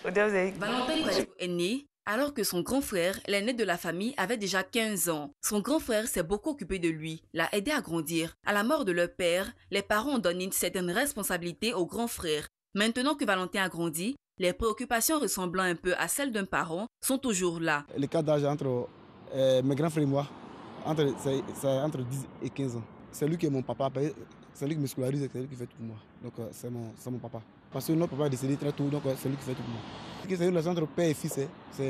Valentin Kouadio est né alors que son grand frère, l'aîné de la famille, avait déjà 15 ans. Son grand frère s'est beaucoup occupé de lui, l'a aidé à grandir. À la mort de leur père, les parents ont donné une certaine responsabilité au grand frère. Maintenant que Valentin a grandi, les préoccupations ressemblant un peu à celles d'un parent sont toujours là. L'écart d'âge entre mes grands frères et moi, c'est entre 10 et 15 ans. C'est lui qui est mon papa, c'est lui qui me scolarise, c'est lui qui fait tout pour moi. Donc c'est mon papa. Parce que notre papa est décédé très tôt, donc c'est lui qui fait tout pour moi. C'est une relation entre père et fils, il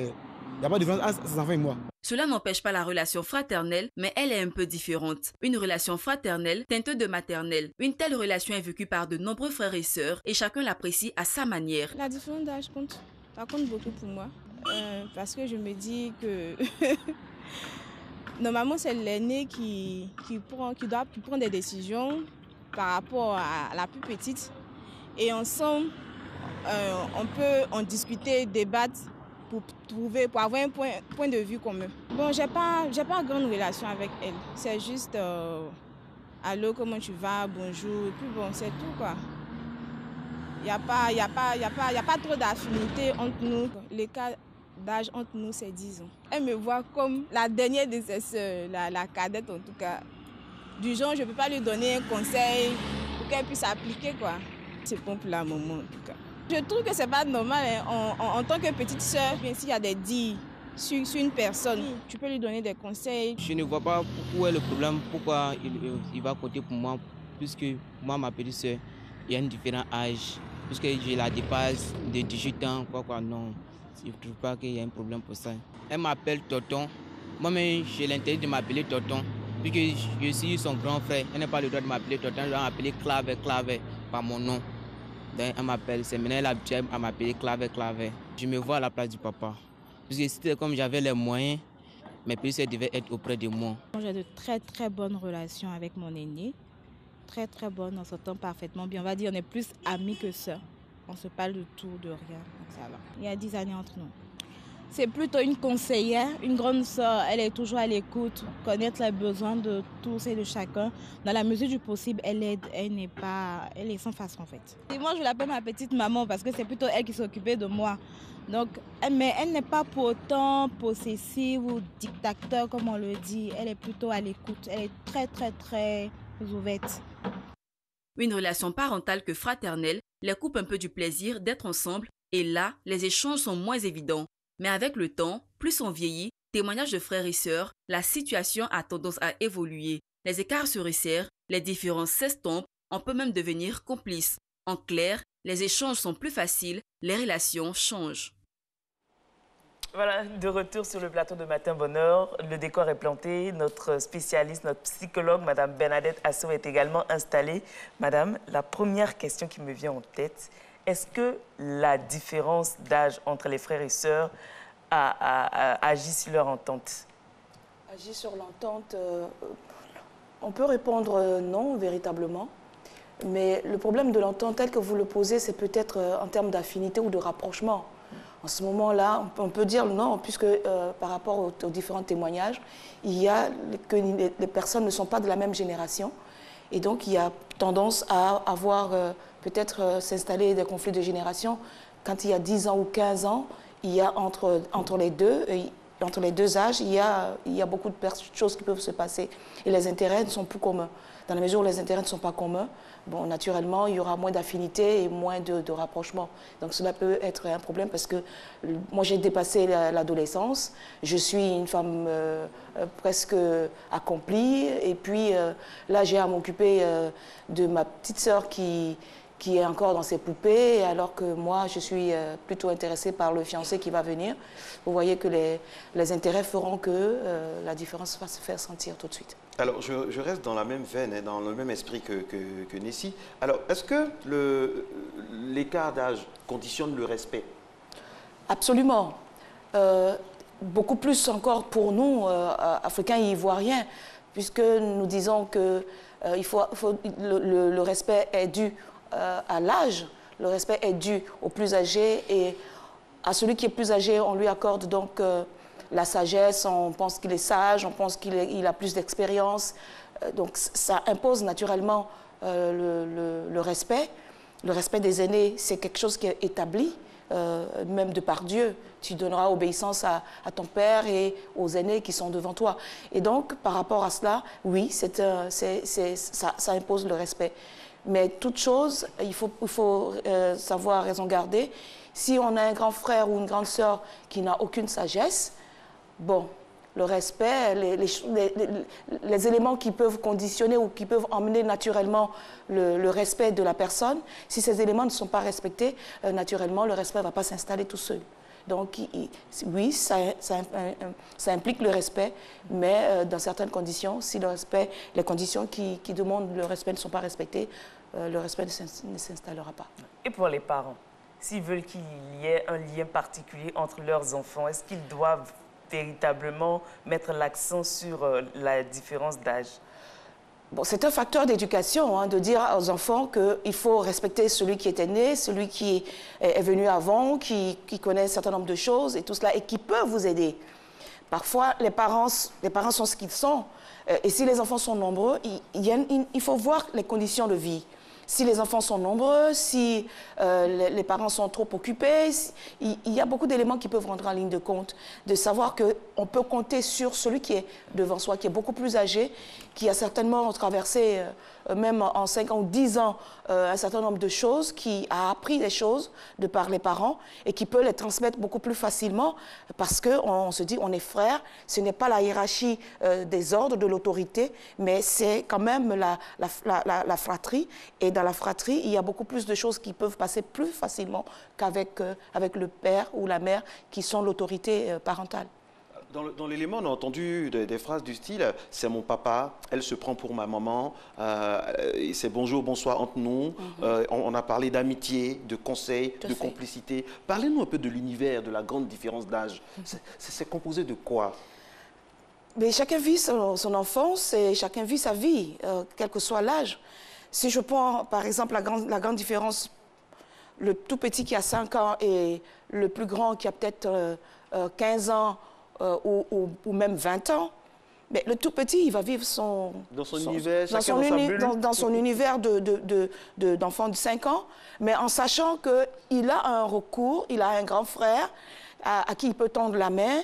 n'y a pas de différence entre ses enfants et moi. Cela n'empêche pas la relation fraternelle, mais elle est un peu différente. Une relation fraternelle teintée de maternelle. Une telle relation est vécue par de nombreux frères et sœurs et chacun l'apprécie à sa manière. La différence d'âge compte. Ça compte beaucoup pour moi. Parce que je me dis que normalement c'est l'aîné qui prend des décisions par rapport à la plus petite. Et ensemble, on peut en discuter, débattre pour avoir un point de vue commun. Bon, j'ai pas grande relation avec elle. C'est juste allô, comment tu vas, bonjour, et puis bon, c'est tout quoi. Il n'y a pas trop d'affinité entre nous. L'écart d'âge entre nous, c'est 10 ans. Elle me voit comme la dernière de ses sœurs, la cadette en tout cas. Du genre, je ne peux pas lui donner un conseil pour qu'elle puisse appliquer quoi. C'est bon pour la maman en tout cas. Je trouve que c'est pas normal hein. En tant que petite sœur, bien s'il y a des dits sur une personne, tu peux lui donner des conseils. Je ne vois pas où est le problème, pourquoi il va compter pour moi, puisque moi, ma petite sœur, il y a un différent âge, puisque je la dépasse de 18 ans, non. Je ne trouve pas qu'il y a un problème pour ça. Elle m'appelle Tonton. Moi-même, j'ai l'intérêt de m'appeler Tonton, puisque je suis son grand frère. Elle n'a pas le droit de m'appeler Tonton, je dois m'appeler Claver, par mon nom. Donc, elle m'appelle, c'est maintenant l'habitude à m'appeler Claver. Je me vois à la place du papa. Parce que c'était comme j'avais les moyens, mes petites sœurs devaient être auprès de moi. J'ai de très très bonnes relations avec mon aîné. Très très bonnes, on s'entend parfaitement bien. On va dire on est plus amis que sœurs. On se parle de tout, de rien. Donc ça va. Il y a 10 années entre nous. C'est plutôt une conseillère, une grande sœur. Elle est toujours à l'écoute, connaître les besoins de tous et de chacun. Dans la mesure du possible, elle aide. Elle est sans façon en fait. Et moi, je l'appelle ma petite maman parce que c'est plutôt elle qui s'occupait de moi. Donc, mais elle n'est pas pour autant possessive ou dictateur comme on le dit. Elle est plutôt à l'écoute. Elle est très très très ouverte. Une relation parentale que fraternelle les coupe un peu du plaisir d'être ensemble et là, les échanges sont moins évidents. Mais avec le temps, plus on vieillit, témoignages de frères et sœurs, la situation a tendance à évoluer. Les écarts se resserrent, les différences s'estompent, on peut même devenir complice. En clair, les échanges sont plus faciles, les relations changent. Voilà, de retour sur le plateau de Matin Bonheur. Le décor est planté. Notre spécialiste, notre psychologue, Madame Bernadette Assou, est également installée. Madame, la première question qui me vient en tête, est-ce que la différence d'âge entre les frères et sœurs agit sur leur entente? Agit sur l'entente, on peut répondre non, véritablement. Mais le problème de l'entente, tel que vous le posez, c'est peut-être en termes d'affinité ou de rapprochement. En ce moment-là, on peut dire non, puisque par rapport aux différents témoignages, il y a que les personnes ne sont pas de la même génération. Et donc, il y a tendance à avoir peut-être s'installer des conflits de génération. Quand il y a 10 ans ou 15 ans, il y a entre les deux âges, il y a beaucoup de choses qui peuvent se passer. Et les intérêts ne sont plus communs. Dans la mesure où les intérêts ne sont pas communs, bon, naturellement, il y aura moins d'affinité et moins de rapprochement. Donc cela peut être un problème parce que moi, j'ai dépassé l'adolescence. Je suis une femme presque accomplie. Et puis là, j'ai à m'occuper de ma petite sœur qui est encore dans ses poupées, alors que moi, je suis plutôt intéressée par le fiancé qui va venir. Vous voyez que les intérêts feront que la différence va se faire sentir tout de suite. Alors, je reste dans la même veine, hein, dans le même esprit que Nessie. Alors, est-ce que l'écart d'âge conditionne le respect? Absolument. Beaucoup plus encore pour nous, Africains et Ivoiriens, puisque nous disons que le respect est dû à l'âge, le respect est dû aux plus âgés et à celui qui est plus âgé, on lui accorde donc la sagesse, on pense qu'il est sage, on pense qu'il a plus d'expérience. Donc ça impose naturellement le respect. Le respect des aînés, c'est quelque chose qui est établi. même de par Dieu. Tu donneras obéissance à ton père et aux aînés qui sont devant toi. Et donc, par rapport à cela, oui, ça impose le respect. Mais toute chose, il faut savoir raison garder. Si on a un grand frère ou une grande sœur qui n'a aucune sagesse, bon, le respect, les éléments qui peuvent conditionner ou qui peuvent emmener naturellement le respect de la personne, si ces éléments ne sont pas respectés, naturellement, le respect ne va pas s'installer tout seul. Donc, oui, ça implique le respect, mais dans certaines conditions, si les conditions qui demandent le respect ne sont pas respectées, le respect ne s'installera pas. Et pour les parents, s'ils veulent qu'il y ait un lien particulier entre leurs enfants, est-ce qu'ils doivent véritablement mettre l'accent sur la différence d'âge? Bon, c'est un facteur d'éducation, hein, de dire aux enfants qu'il faut respecter celui qui était né, celui qui est venu avant, qui connaît un certain nombre de choses et tout cela, et qui peut vous aider. Parfois, les parents sont ce qu'ils sont. Et si les enfants sont nombreux, il faut voir les conditions de vie. Si les enfants sont nombreux, si les parents sont trop occupés, il y a beaucoup d'éléments qui peuvent rentrer en ligne de compte, de savoir qu'on peut compter sur celui qui est devant soi, qui est beaucoup plus âgé, qui a certainement traversé, même en 5 ans ou 10 ans, un certain nombre de choses, qui a appris des choses de par les parents et qui peut les transmettre beaucoup plus facilement parce qu'on se dit on est frères, ce n'est pas la hiérarchie des ordres, de l'autorité, mais c'est quand même la fratrie. Et dans la fratrie, il y a beaucoup plus de choses qui peuvent passer plus facilement qu'avec le père ou la mère qui sont l'autorité parentale. Dans l'élément, on a entendu des phrases du style « c'est mon papa, elle se prend pour ma maman, c'est bonjour, bonsoir entre nous on a parlé d'amitié, de conseils, de complicité. Parlez-nous un peu de l'univers, de la grande différence d'âge. C'est composé de quoi? Mais chacun vit son enfance et chacun vit sa vie, quel que soit l'âge. Si je prends par exemple la grande différence, le tout petit qui a 5 ans et le plus grand qui a peut-être 15 ans, ou même 20 ans, mais le tout petit, il va vivre dans son univers, dans son univers d'enfant de 5 ans, mais en sachant qu'il a un recours, il a un grand frère à qui il peut tendre la main,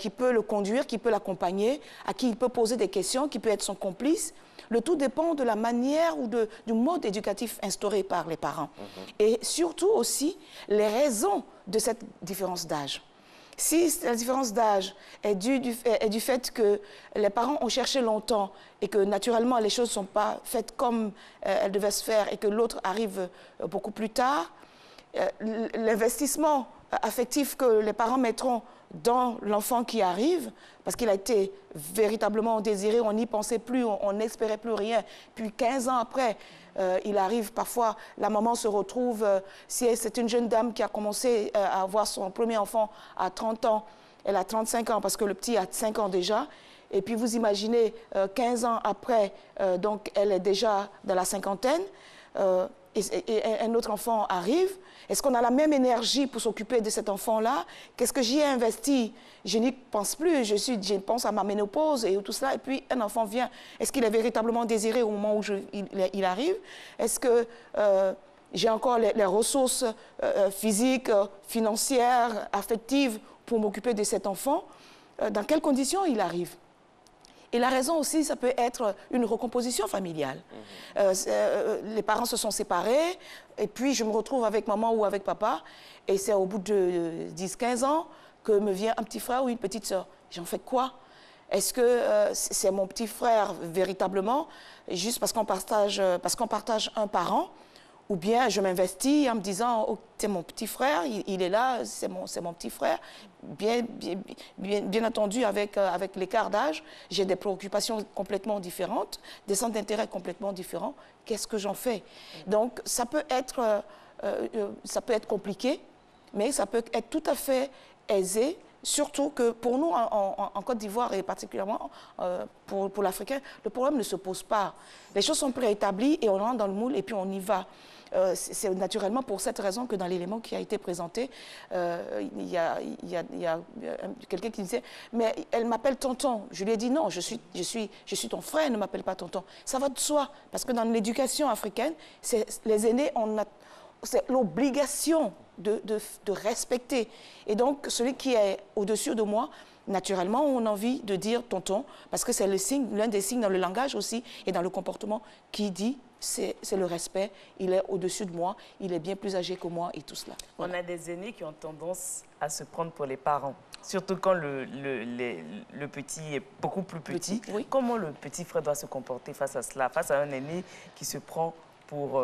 qui peut le conduire, qui peut l'accompagner, à qui il peut poser des questions, qui peut être son complice. Le tout dépend de la manière ou du mode éducatif instauré par les parents. Et surtout aussi, les raisons de cette différence d'âge. Si la différence d'âge est due du fait que les parents ont cherché longtemps et que naturellement les choses ne sont pas faites comme elles devaient se faire et que l'autre arrive beaucoup plus tard, l'investissement affectif que les parents mettront dans l'enfant qui arrive, parce qu'il a été véritablement désiré, on n'y pensait plus, on n'espérait plus rien. Puis 15 ans après, il arrive parfois, la maman se retrouve, si c'est une jeune dame qui a commencé à avoir son premier enfant à 30 ans, elle a 35 ans parce que le petit a 5 ans déjà. Et puis vous imaginez, 15 ans après, donc elle est déjà dans la cinquantaine, et un autre enfant arrive. Est-ce qu'on a la même énergie pour s'occuper de cet enfant-là? Qu'est-ce que j'y ai investi? Je n'y pense plus, je pense à ma ménopause et tout cela. Et puis un enfant vient. Est-ce qu'il est véritablement désiré au moment où il arrive? Est-ce que j'ai encore les ressources physiques, financières, affectives pour m'occuper de cet enfant? Dans quelles conditions il arrive? Et la raison aussi, ça peut être une recomposition familiale. Les parents se sont séparés, et puis je me retrouve avec maman ou avec papa, et c'est au bout de 10-15 ans que me vient un petit frère ou une petite sœur. J'en fais quoi? Est-ce que c'est mon petit frère véritablement, juste parce qu'on partage un parent? Ou bien je m'investis en me disant, oh, c'est mon petit frère, il est là, c'est mon petit frère. Bien entendu, avec l'écart d'âge, j'ai des préoccupations complètement différentes, des centres d'intérêt complètement différents. Qu'est-ce que j'en fais? Donc, ça peut être compliqué, mais ça peut être tout à fait aisé. Surtout que pour nous, en Côte d'Ivoire et particulièrement pour l'Africain, le problème ne se pose pas. Les choses sont préétablies et on rentre dans le moule et puis on y va. C'est naturellement pour cette raison que dans l'élément qui a été présenté, il y a quelqu'un qui disait « mais elle m'appelle tonton ». Je lui ai dit « non, je suis ton frère, ne m'appelle pas tonton ». Ça va de soi, parce que dans l'éducation africaine, les aînés, c'est l'obligation de respecter. Et donc, celui qui est au-dessus de moi, naturellement, on a envie de dire tonton, parce que c'est l'un des signes dans le langage aussi et dans le comportement qui dit c'est le respect, il est au-dessus de moi, il est bien plus âgé que moi et tout cela. Voilà. On a des aînés qui ont tendance à se prendre pour les parents, surtout quand le petit est beaucoup plus petit. Oui. Comment le petit frère doit se comporter face à cela, face à un aîné qui se prend pour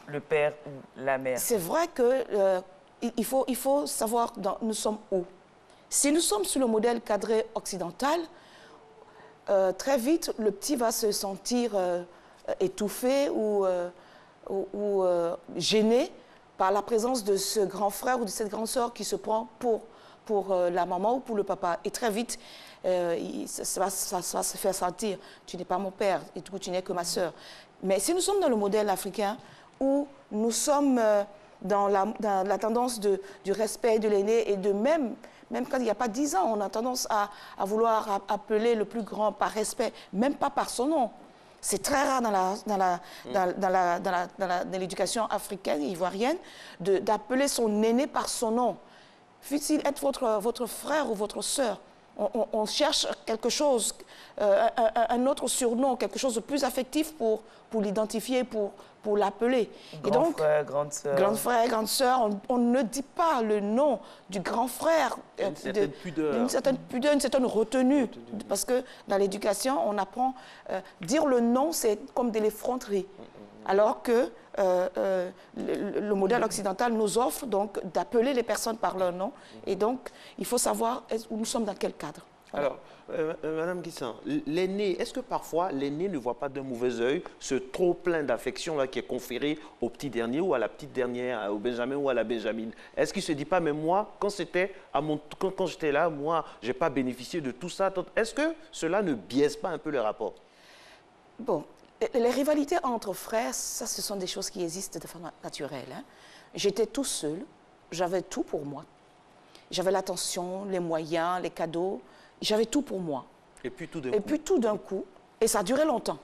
le père ou la mère? C'est vrai que il faut savoir nous sommes où. Si nous sommes sur le modèle cadré occidental, très vite, le petit va se sentir étouffé ou gêné par la présence de ce grand frère ou de cette grande sœur qui se prend pour la maman ou pour le papa. Et très vite, ça va se faire sentir, tu n'es pas mon père, et du coup, tu n'es que ma sœur. Mais si nous sommes dans le modèle africain, où nous sommes dans la tendance du respect de l'aîné et de même quand il n'y a pas 10 ans, on a tendance à vouloir appeler le plus grand par respect, même pas par son nom. C'est très rare dans l'éducation africaine, ivoirienne, d'appeler son aîné par son nom. Fût-il être votre frère ou votre sœur, on cherche quelque chose, un autre surnom, quelque chose de plus affectif pour l'identifier, pour l'appeler. Grand frère, grande sœur. Grand frère, grande sœur, on ne dit pas le nom du grand frère. Une certaine pudeur. Une certaine pudeur, une certaine retenue. Parce que dans l'éducation, on apprend, dire le nom, c'est comme de l'effronterie. Alors que le modèle occidental nous offre donc d'appeler les personnes par leur nom. Et donc, il faut savoir où nous sommes dans quel cadre. Voilà. Alors, Madame Guissan, l'aîné, est-ce que parfois l'aîné ne voit pas d'un mauvais œil ce trop plein d'affection qui est conféré au petit dernier ou à la petite dernière, au Benjamin ou à la Benjamine? Est-ce qu'il ne se dit pas, mais moi, quand j'étais là, moi, je n'ai pas bénéficié de tout ça? Est-ce que cela ne biaise pas un peu les rapports? Bon, les rivalités entre frères, ça, ce sont des choses qui existent de façon naturelle. Hein. J'étais tout seul, j'avais tout pour moi. J'avais l'attention, les moyens, les cadeaux. J'avais tout pour moi. Et puis tout d'un coup, et ça a duré longtemps.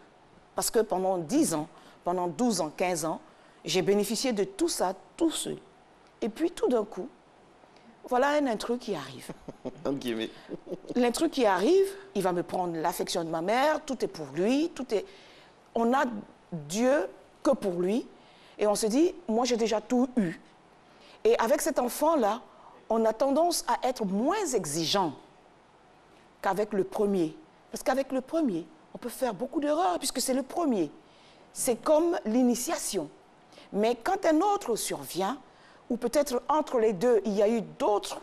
Parce que pendant 10 ans, pendant 12 ans, 15 ans, j'ai bénéficié de tout ça, tout seul. Et puis tout d'un coup, voilà un intrus qui arrive. L'intrus qui arrive, il va me prendre l'affection de ma mère, tout est pour lui, on a Dieu que pour lui. Et on se dit, moi j'ai déjà tout eu. Et avec cet enfant-là, on a tendance à être moins exigeant qu'avec le premier. Parce qu'avec le premier, on peut faire beaucoup d'erreurs puisque c'est le premier. C'est comme l'initiation. Mais quand un autre survient, ou peut-être entre les deux, il y a eu d'autres,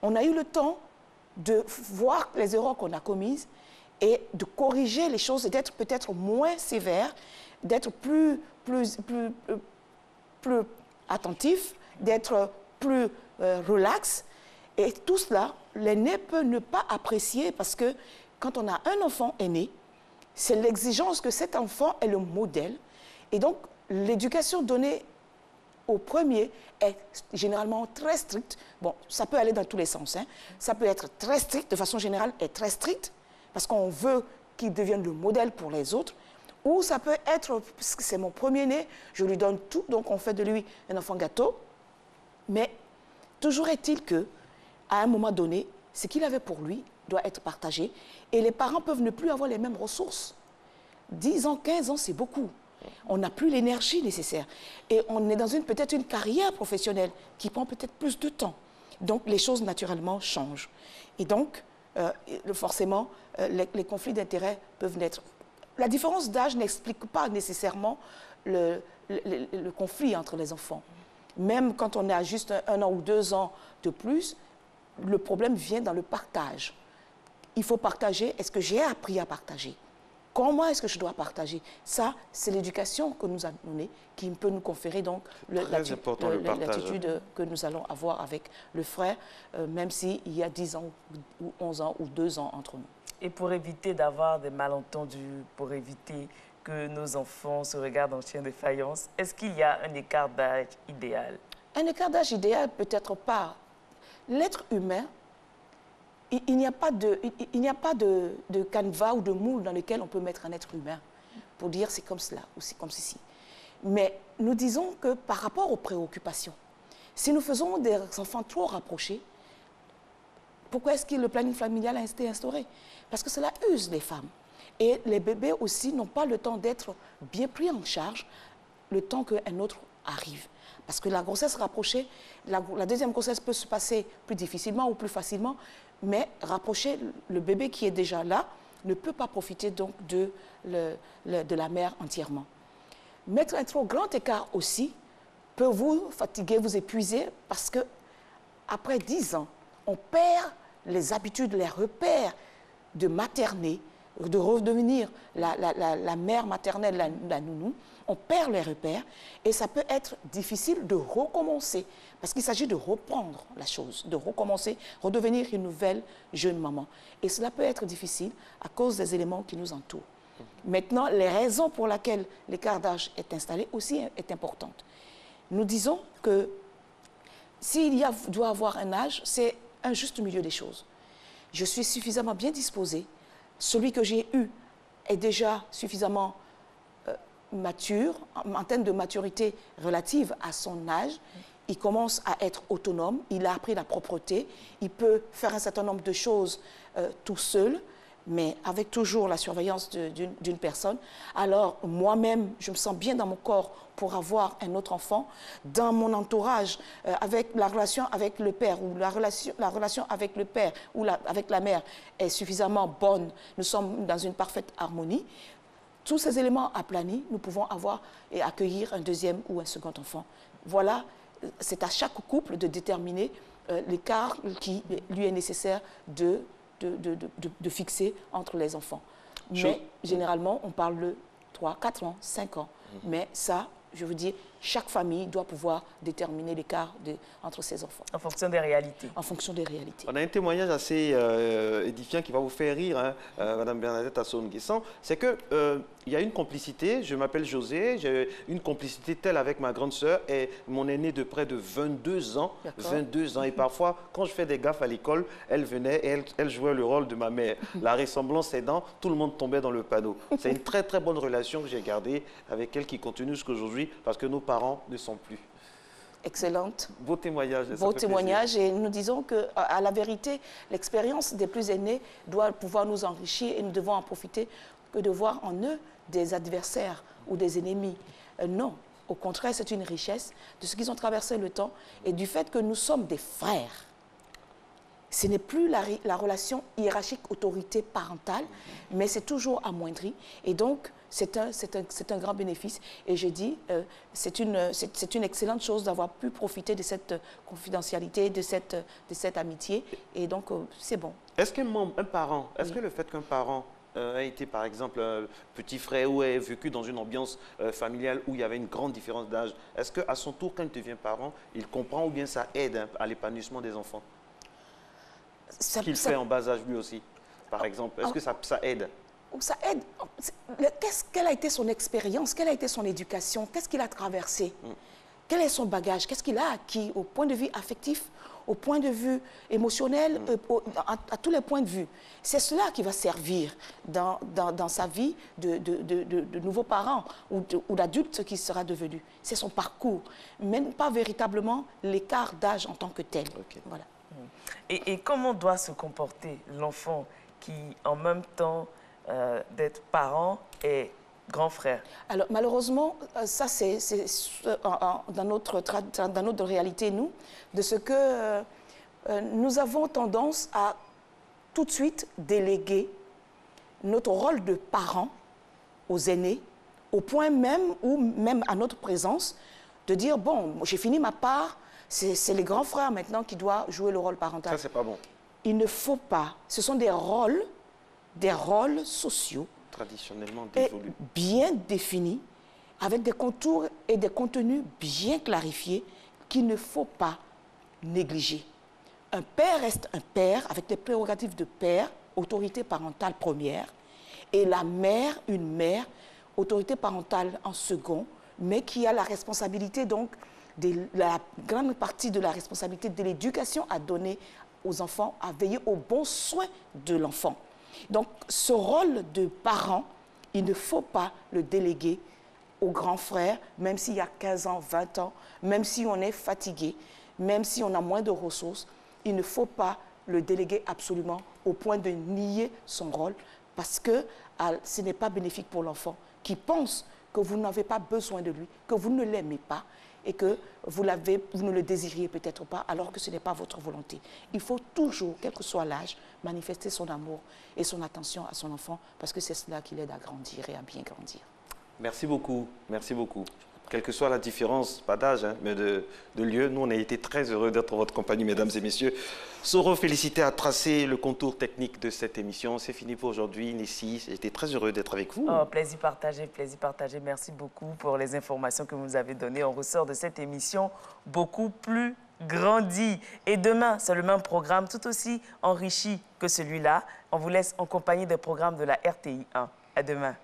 on a eu le temps de voir les erreurs qu'on a commises et de corriger les choses et d'être peut-être moins sévère, d'être plus attentif, d'être plus relax. Et tout cela, l'aîné peut ne pas apprécier parce que quand on a un enfant aîné, c'est l'exigence que cet enfant est le modèle. Et donc, l'éducation donnée au premier est généralement très stricte. Bon, ça peut aller dans tous les sens. Hein. Ça peut être très strict, de façon générale, est très strict, parce qu'on veut qu'il devienne le modèle pour les autres. Ou ça peut être, parce que c'est mon premier-né, je lui donne tout, donc on fait de lui un enfant gâteau. Mais toujours est-il que, à un moment donné, ce qu'il avait pour lui doit être partagé. Et les parents peuvent ne plus avoir les mêmes ressources. 10 ans, 15 ans, c'est beaucoup. On n'a plus l'énergie nécessaire. Et on est dans peut-être une carrière professionnelle qui prend peut-être plus de temps. Donc, les choses, naturellement, changent. Et donc, forcément, les conflits d'intérêts peuvent naître. La différence d'âge n'explique pas nécessairement le conflit entre les enfants. Même quand on a juste 1 an ou 2 ans de plus, le problème vient dans le partage. Il faut partager. Est-ce que j'ai appris à partager? Comment est-ce que je dois partager? Ça, c'est l'éducation que nous avons donnée qui peut nous conférer donc l'attitude que nous allons avoir avec le frère, même s'il y a 10 ans ou 11 ans ou 2 ans entre nous. Et pour éviter d'avoir des malentendus, pour éviter que nos enfants se regardent en chien de faïence, est-ce qu'il y a un écart d'âge idéal? Un écart d'âge idéal, peut-être pas. L'être humain, il n'y a pas de canevas ou de moule dans lequel on peut mettre un être humain pour dire c'est comme cela ou c'est comme ceci. Mais nous disons que par rapport aux préoccupations, si nous faisons des enfants trop rapprochés, pourquoi est-ce que le planning familial a été instauré? Parce que cela use les femmes. Et les bébés aussi n'ont pas le temps d'être bien pris en charge le temps qu'un autre arrive. Parce que la grossesse rapprochée, la deuxième grossesse peut se passer plus difficilement ou plus facilement, mais rapprocher le bébé qui est déjà là ne peut pas profiter donc de la mère entièrement. Mettre un trop grand écart aussi peut vous fatiguer, vous épuiser, parce que après 10 ans, on perd les habitudes, les repères de materner, de redevenir la mère maternelle, la nounou. On perd les repères et ça peut être difficile de recommencer parce qu'il s'agit de reprendre la chose, de recommencer, redevenir une nouvelle jeune maman. Et cela peut être difficile à cause des éléments qui nous entourent. Maintenant, les raisons pour lesquelles l'écart d'âge est installé aussi est importante. Nous disons que s'il doit avoir un âge, c'est un juste milieu des choses. Je suis suffisamment bien disposée. Celui que j'ai eu est déjà suffisamment mature, en termes de maturité relative à son âge. Il commence à être autonome, il a appris la propreté, il peut faire un certain nombre de choses tout seul, mais avec toujours la surveillance d'une personne. Alors, moi-même, je me sens bien dans mon corps pour avoir un autre enfant. Dans mon entourage, avec la relation avec le père, ou la relation avec le père ou avec la mère est suffisamment bonne. Nous sommes dans une parfaite harmonie. Tous ces éléments aplanis, nous pouvons avoir et accueillir un deuxième ou un second enfant. Voilà, c'est à chaque couple de déterminer l'écart qui lui est nécessaire de fixer entre les enfants. Mais généralement, on parle de 3, 4 ans, 5 ans. Mais ça, je veux dire, chaque famille doit pouvoir déterminer l'écart entre ses enfants. En fonction des réalités. En fonction des réalités. On a un témoignage assez édifiant qui va vous faire rire, hein, Madame Bernadette Assou-Nguessan. C'est qu'il y a une complicité, je m'appelle José, j'ai une complicité telle avec ma grande sœur et mon aînée de près de 22 ans. 22 ans. Et parfois, quand je fais des gaffes à l'école, elle venait et elle jouait le rôle de ma mère. La ressemblance aidant, tout le monde tombait dans le panneau. C'est une très très bonne relation que j'ai gardée avec elle qui continue jusqu'aujourd'hui parce que nos parents ne sont plus. Excellente. Beau témoignage. Beau témoignage. Et nous disons qu'à la vérité, l'expérience des plus aînés doit pouvoir nous enrichir et nous devons en profiter que de voir en eux des adversaires ou des ennemis. Non, au contraire, c'est une richesse de ce qu'ils ont traversé le temps et du fait que nous sommes des frères. Ce n'est plus la relation hiérarchique autorité parentale, mais c'est toujours amoindri. Et donc, c'est un grand bénéfice. Et je dis, c'est une excellente chose d'avoir pu profiter de cette confidentialité, de cette amitié. Et donc, c'est bon. Est-ce qu'un parent, est-ce que le fait qu'un parent a été, par exemple, petit frère ou ait vécu dans une ambiance familiale où il y avait une grande différence d'âge, est-ce qu'à son tour, quand il devient parent, il comprend ou bien ça aide à l'épanouissement des enfants? Qu'il fait en bas âge lui aussi, par exemple. Est-ce que ça aide? Ça aide. Quelle a été son expérience? Quelle a été son éducation? Qu'est-ce qu'il a traversé? Quel est son bagage? Qu'est-ce qu'il a acquis au point de vue affectif, au point de vue émotionnel, à tous les points de vue? C'est cela qui va servir dans sa vie de nouveaux parents ou d'adulte qui sera devenu. C'est son parcours, même pas véritablement l'écart d'âge en tant que tel. Okay. Voilà. Et comment doit se comporter l'enfant qui, en même temps d'être parent et grand frère? Alors, malheureusement, ça, c'est dans notre réalité, nous, de ce que nous avons tendance à tout de suite déléguer notre rôle de parent aux aînés, au point même où, même à notre présence, de dire, bon, j'ai fini ma part, c'est les grands frères maintenant qui doivent jouer le rôle parental. Ça, c'est pas bon. Il ne faut pas. Ce sont des rôles sociaux. Traditionnellement dévolus. Bien définis, avec des contours et des contenus bien clarifiés qu'il ne faut pas négliger. Un père reste un père avec des prérogatives de père, autorité parentale première, et la mère, une mère, autorité parentale en second, mais qui a la responsabilité donc la grande partie de la responsabilité de l'éducation à donner aux enfants, à veiller aux bons soins de l'enfant. Donc, ce rôle de parent, il ne faut pas le déléguer au grand frère, même s'il y a 15 ans, 20 ans, même si on est fatigué, même si on a moins de ressources, il ne faut pas le déléguer absolument au point de nier son rôle parce que ce n'est pas bénéfique pour l'enfant qui pense que vous n'avez pas besoin de lui, que vous ne l'aimez pas et que vous ne le désiriez peut-être pas alors que ce n'est pas votre volonté. Il faut toujours, quel que soit l'âge, manifester son amour et son attention à son enfant parce que c'est cela qui l'aide à grandir et à bien grandir. Merci beaucoup, merci beaucoup. Quelle que soit la différence, pas d'âge, hein, mais de lieu, nous on a été très heureux d'être en votre compagnie, mesdames et messieurs. Soro Félicité a tracé le contour technique de cette émission. C'est fini pour aujourd'hui, Nessie. J'ai été très heureux d'être avec vous. Oh, plaisir partagé, plaisir partagé. Merci beaucoup pour les informations que vous nous avez données. On ressort de cette émission beaucoup plus grandi. Et demain, c'est le même programme, tout aussi enrichi que celui-là. On vous laisse en compagnie des programmes de la RTI 1. À demain.